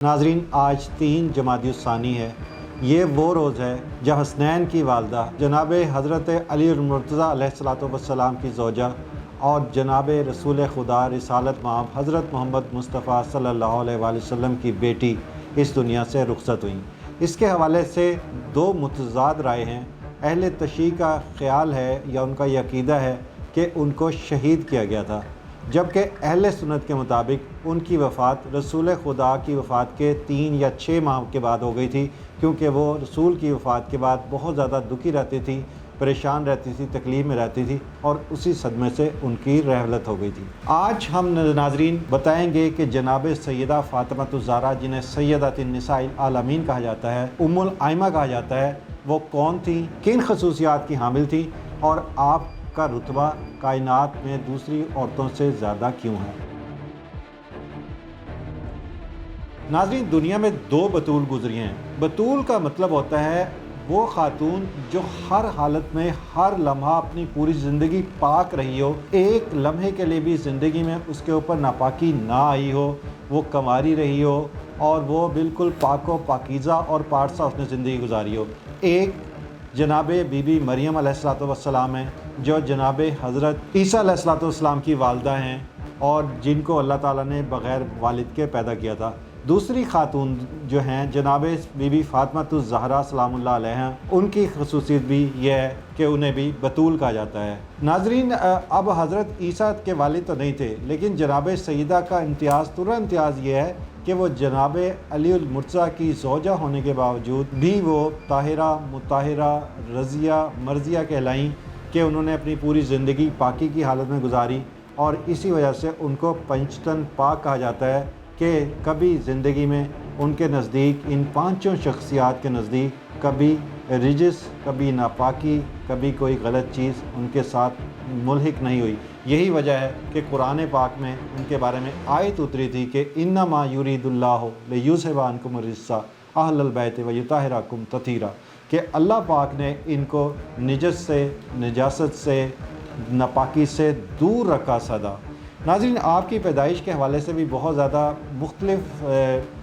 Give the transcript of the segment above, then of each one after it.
ناظرین، آج 3 جمادی الثانی ہے۔ یہ وہ روز ہے جب حسنین کی والدہ جناب حضرت علی المرتضیٰ علیہ السلام کی زوجہ اور جناب رسول خدا رسالت مآب حضرت محمد مصطفیٰ صلی اللہ علیہ وآلہ وسلم کی بیٹی اس دنیا سے رخصت ہوئیں۔ اس کے حوالے سے 2 متضاد رائے ہیں۔ اہل تشیع کا خیال ہے یا ان کا یہ عقیدہ ہے کہ ان کو شہید کیا گیا تھا، جبکہ اہل سنت کے مطابق ان کی وفات رسول خدا کی وفات کے 3 یا 6 ماہ کے بعد ہو گئی تھی، کیونکہ وہ رسول کی وفات کے بعد بہت زیادہ دکھی رہتی تھی، پریشان رہتی تھی، تکلیف میں رہتی تھی، اور اسی صدمے سے ان کی رحلت ہو گئی تھی۔ آج ہم ناظرین بتائیں گے کہ جناب سیدہ فاطمۃ الزہرا، جنہیں سیدۃ النساء العالمین کہا جاتا ہے، ام الائمہ کہا جاتا ہے، وہ کون تھیں، کن خصوصیات کی حامل تھیں، اور آپ کا رتبہ کائنات میں دوسری عورتوں سے زیادہ کیوں ہے۔ ناظرین، دنیا میں 2 بطول گزری ہیں۔ بطول کا مطلب ہوتا ہے وہ خاتون جو ہر حالت میں ہر لمحہ اپنی پوری زندگی پاک رہی ہو، ایک لمحے کے لیے بھی زندگی میں اس کے اوپر ناپاکی نہ آئی ہو، وہ کنواری رہی ہو اور وہ بالکل پاک و پاکیزہ اور پارسا اس نے زندگی گزاری ہو۔ ایک جناب بی بی مریم علیہ السلام ہیں، جو جناب حضرت عیسیٰ علیہ السلام کی والدہ ہیں اور جن کو اللہ تعالیٰ نے بغیر والد کے پیدا کیا تھا۔ دوسری خاتون جو ہیں جناب بی بی فاطمۃ الزہرا سلام اللہ علیہ، ان کی خصوصیت بھی یہ ہے کہ انہیں بھی بطول کہا جاتا ہے۔ ناظرین، اب حضرت عیسیٰ کے والد تو نہیں تھے، لیکن جناب سیدہ کا امتیاز یہ ہے کہ وہ جناب علی المرتضیٰ کی زوجہ ہونے کے باوجود بھی وہ طاہرہ، مطہرہ، رضیہ، مرضیہ کہلائیں کہ انہوں نے اپنی پوری زندگی پاکی کی حالت میں گزاری، اور اسی وجہ سے ان کو پنجتن پاک کہا جاتا ہے کہ کبھی زندگی میں ان کے نزدیک، ان 5 شخصیات کے نزدیک کبھی رجس، کبھی ناپاکی، کبھی کوئی غلط چیز ان کے ساتھ ملحق نہیں ہوئی۔ یہی وجہ ہے کہ قرآن پاک میں ان کے بارے میں آیت اتری تھی کہ انما یرید اللہ لیذھب عنکم الرجس اہل البیت ویطہرکم تطہیرا، کہ اللہ پاک نے ان کو نجس سے، نجاست سے، ناپاکی سے دور رکھا سدا۔ ناظرین، آپ کی پیدائش کے حوالے سے بھی بہت زیادہ مختلف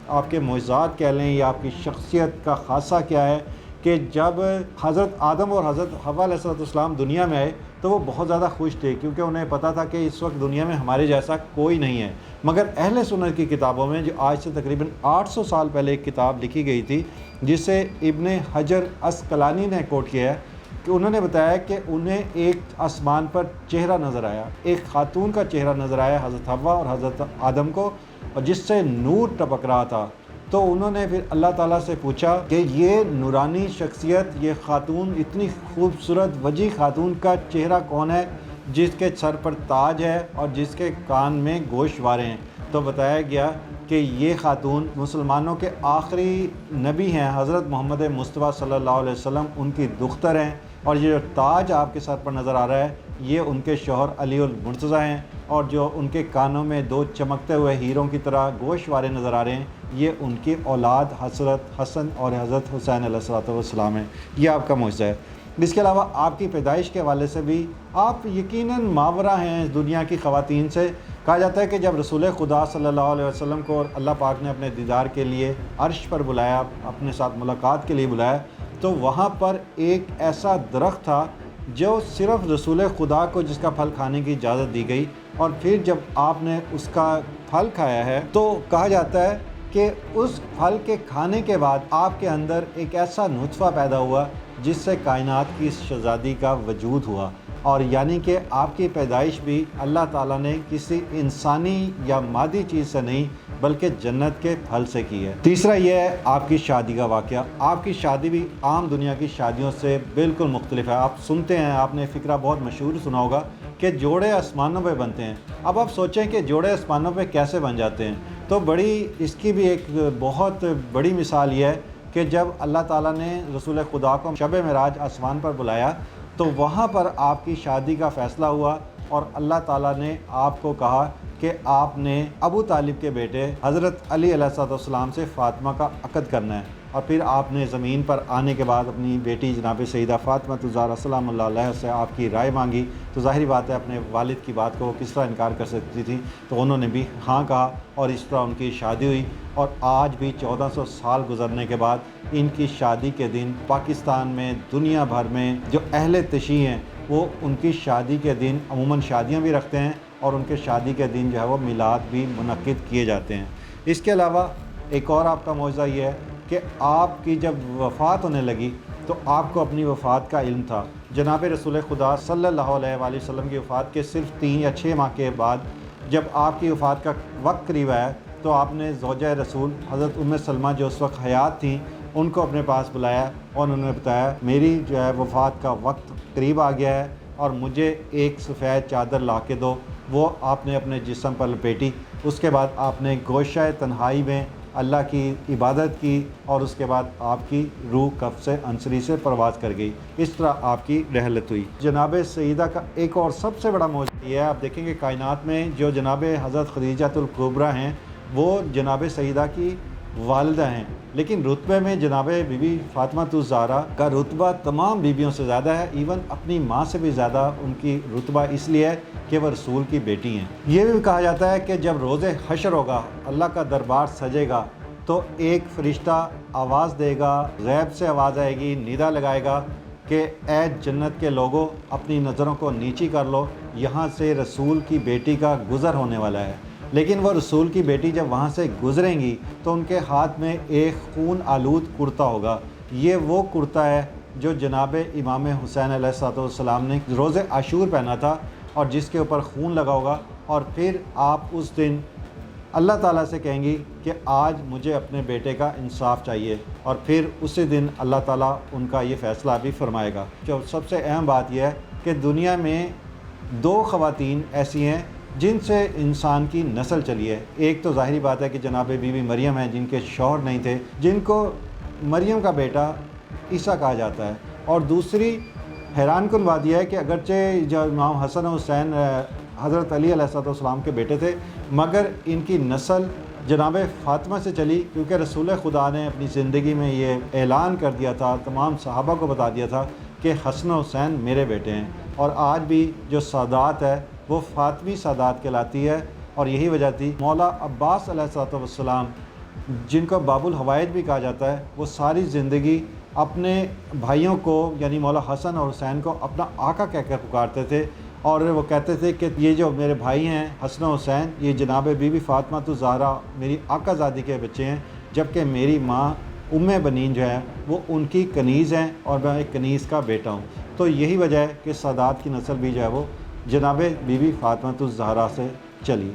آپ کے معجزات کہہ لیں یا آپ کی شخصیت کا خاصہ کیا ہے کہ جب حضرت آدم اور حضرت حوا علیہ السلام دنیا میں آئے تو وہ بہت زیادہ خوش تھے، کیونکہ انہیں پتہ تھا کہ اس وقت دنیا میں ہمارے جیسا کوئی نہیں ہے۔ مگر اہل سنت کی کتابوں میں، جو آج سے تقریباً 800 سال پہلے ایک کتاب لکھی گئی تھی جسے ابن حجر عسقلانی نے کوٹ کیا ہے، کہ انہوں نے بتایا کہ انہیں ایک آسمان پر چہرہ نظر آیا، ایک خاتون کا چہرہ نظر آیا حضرت حوا اور حضرت آدم کو، اور جس سے نور ٹپک رہا تھا۔ تو انہوں نے پھر اللہ تعالیٰ سے پوچھا کہ یہ نورانی شخصیت، یہ خاتون، اتنی خوبصورت وجیح خاتون کا چہرہ کون ہے جس کے سر پر تاج ہے اور جس کے کان میں گوشوارے ہیں؟ تو بتایا گیا کہ یہ خاتون مسلمانوں کے آخری نبی ہیں، حضرت محمد مصطفیٰ صلی اللہ علیہ وسلم ان کی دختر ہیں، اور یہ جو تاج آپ کے سر پر نظر آ رہا ہے یہ ان کے شوہر علی المرتضیٰ ہیں، اور جو ان کے کانوں میں 2 چمکتے ہوئے ہیروں کی طرح گوشوارے نظر آ رہے ہیں یہ ان کی اولاد حضرت حسن اور حضرت حسین علیہ السلام ہیں۔ یہ آپ کا معجزہ ہے۔ اس کے علاوہ آپ کی پیدائش کے حوالے سے بھی آپ یقیناً ماورا ہیں اس دنیا کی خواتین سے۔ کہا جاتا ہے کہ جب رسول خدا صلی اللہ علیہ وسلم کو اللہ پاک نے اپنے دیدار کے لیے عرش پر بلایا، اپنے ساتھ ملاقات کے لیے بلایا، تو وہاں پر ایک ایسا درخت تھا جو صرف رسول خدا کو جس کا پھل کھانے کی اجازت دی گئی، اور پھر جب آپ نے اس کا پھل کھایا ہے تو کہا جاتا ہے کہ اس پھل کے کھانے کے بعد آپ کے اندر ایک ایسا نطفہ پیدا ہوا جس سے کائنات کی شہزادی کا وجود ہوا، اور یعنی کہ آپ کی پیدائش بھی اللہ تعالیٰ نے کسی انسانی یا مادی چیز سے نہیں بلکہ جنت کے پھل سے کی ہے۔ تیسرا یہ ہے آپ کی شادی کا واقعہ۔ آپ کی شادی بھی عام دنیا کی شادیوں سے بالکل مختلف ہے۔ آپ سنتے ہیں، آپ نے فقرہ بہت مشہور سنا ہوگا کہ جوڑے آسمانوں پہ بنتے ہیں۔ اب آپ سوچیں کہ جوڑے آسمانوں پہ کیسے بن جاتے ہیں، تو اس کی بھی ایک بہت بڑی مثال یہ ہے کہ جب اللہ تعالیٰ نے رسول خدا کو شب معراج آسمان پر بلایا تو وہاں پر آپ کی شادی کا فیصلہ ہوا، اور اللہ تعالیٰ نے آپ کو کہا کہ آپ نے ابو طالب کے بیٹے حضرت علی علیہ السلام سے فاطمہ کا عقد کرنا ہے، اور پھر آپ نے زمین پر آنے کے بعد اپنی بیٹی جناب سیدہ فاطمہ الزہرا سلام اللہ علیہ سے آپ کی رائے مانگی۔ تو ظاہری بات ہے اپنے والد کی بات کو وہ کس طرح انکار کر سکتی تھی، تو انہوں نے بھی ہاں کہا اور اس طرح ان کی شادی ہوئی۔ اور آج بھی 1400 سال گزرنے کے بعد ان کی شادی کے دن پاکستان میں، دنیا بھر میں جو اہل تشیع ہیں وہ ان کی شادی کے دن عموماً شادیاں بھی رکھتے ہیں، اور ان کے شادی کے دن جو ہے وہ میلاد بھی منعقد کیے جاتے ہیں۔ اس کے علاوہ ایک اور آپ کا معجزہ یہ ہے کہ آپ کی جب وفات ہونے لگی تو آپ کو اپنی وفات کا علم تھا۔ جناب رسول خدا صلی اللہ علیہ وآلہ وسلم کی وفات کے صرف 3 یا 6 ماہ کے بعد جب آپ کی وفات کا وقت قریب آیا تو آپ نے زوجہ رسول حضرت ام سلمہ جو اس وقت حیات تھیں ان کو اپنے پاس بلایا، اور انہوں نے بتایا میری جو ہے وفات کا وقت قریب آ گیا ہے اور مجھے ایک سفید چادر لا کے دو۔ وہ آپ نے اپنے جسم پر لپیٹی۔ اس کے بعد آپ نے گوشہ تنہائی میں اللہ کی عبادت کی، اور اس کے بعد آپ کی روح قبض عنصری سے پرواز کر گئی۔ اس طرح آپ کی رحلت ہوئی۔ جناب سیدہ کا ایک اور سب سے بڑا معجزہ یہ ہے، آپ دیکھیں گے کائنات میں جو جناب حضرت خدیجہ الکبریٰ ہیں وہ جناب سیدہ کی والدہ ہیں، لیکن رتبے میں جناب بی بی فاطمہ الزہرا کا رتبہ تمام بیویوں سے زیادہ ہے، ایون اپنی ماں سے بھی زیادہ ان کی رتبہ اس لیے ہے کہ وہ رسول کی بیٹی ہیں۔ یہ بھی کہا جاتا ہے کہ جب روز حشر ہوگا، اللہ کا دربار سجے گا، تو ایک فرشتہ آواز دے گا، غیب سے آواز آئے گی، ندا لگائے گا کہ اے جنت کے لوگوں اپنی نظروں کو نیچی کر لو، یہاں سے رسول کی بیٹی کا گزر ہونے والا ہے۔ لیکن وہ رسول کی بیٹی جب وہاں سے گزریں گی تو ان کے ہاتھ میں ایک خون آلود کرتا ہوگا۔ یہ وہ کرتا ہے جو جناب امام حسین علیہ السلام نے روز عاشور پہنا تھا، اور جس کے اوپر خون لگا ہوگا، اور پھر آپ اس دن اللہ تعالیٰ سے کہیں گی کہ آج مجھے اپنے بیٹے کا انصاف چاہیے، اور پھر اسی دن اللہ تعالیٰ ان کا یہ فیصلہ بھی فرمائے گا۔ جو سب سے اہم بات یہ ہے کہ دنیا میں 2 خواتین ایسی ہیں جن سے انسان کی نسل چلی ہے۔ ایک تو ظاہری بات ہے کہ جناب بی بی مریم ہیں جن کے شوہر نہیں تھے، جن کو مریم کا بیٹا عیسیٰ کہا جاتا ہے، اور دوسری حیران کن بات یہ ہے کہ اگرچہ جو امام حسن و حسین حضرت علی علیہ السلام کے بیٹے تھے، مگر ان کی نسل جناب فاطمہ سے چلی، کیونکہ رسول خدا نے اپنی زندگی میں یہ اعلان کر دیا تھا، تمام صحابہ کو بتا دیا تھا کہ حسن و حسین میرے بیٹے ہیں۔ اور آج بھی جو سادات ہے وہ فاطمی سادات کہلاتی ہے، اور یہی وجہ تھی مولا عباس علیہ السلام جن کو باب الحوائج بھی کہا جاتا ہے، وہ ساری زندگی اپنے بھائیوں کو یعنی مولا حسن اور حسین کو اپنا آقا کہہ کر پکارتے تھے، اور وہ کہتے تھے کہ یہ جو میرے بھائی ہیں حسن و حسین، یہ جناب بی بی فاطمہ الزہرا میری آقا زادی کے بچے ہیں، جبکہ میری ماں ام بنین جو ہے وہ ان کی کنیز ہیں، اور میں ایک کنیز کا بیٹا ہوں۔ تو یہی وجہ ہے کہ سادات کی نسل بھی جو ہے وہ جناب بی بی فاطمہ الزہرا سے چلی۔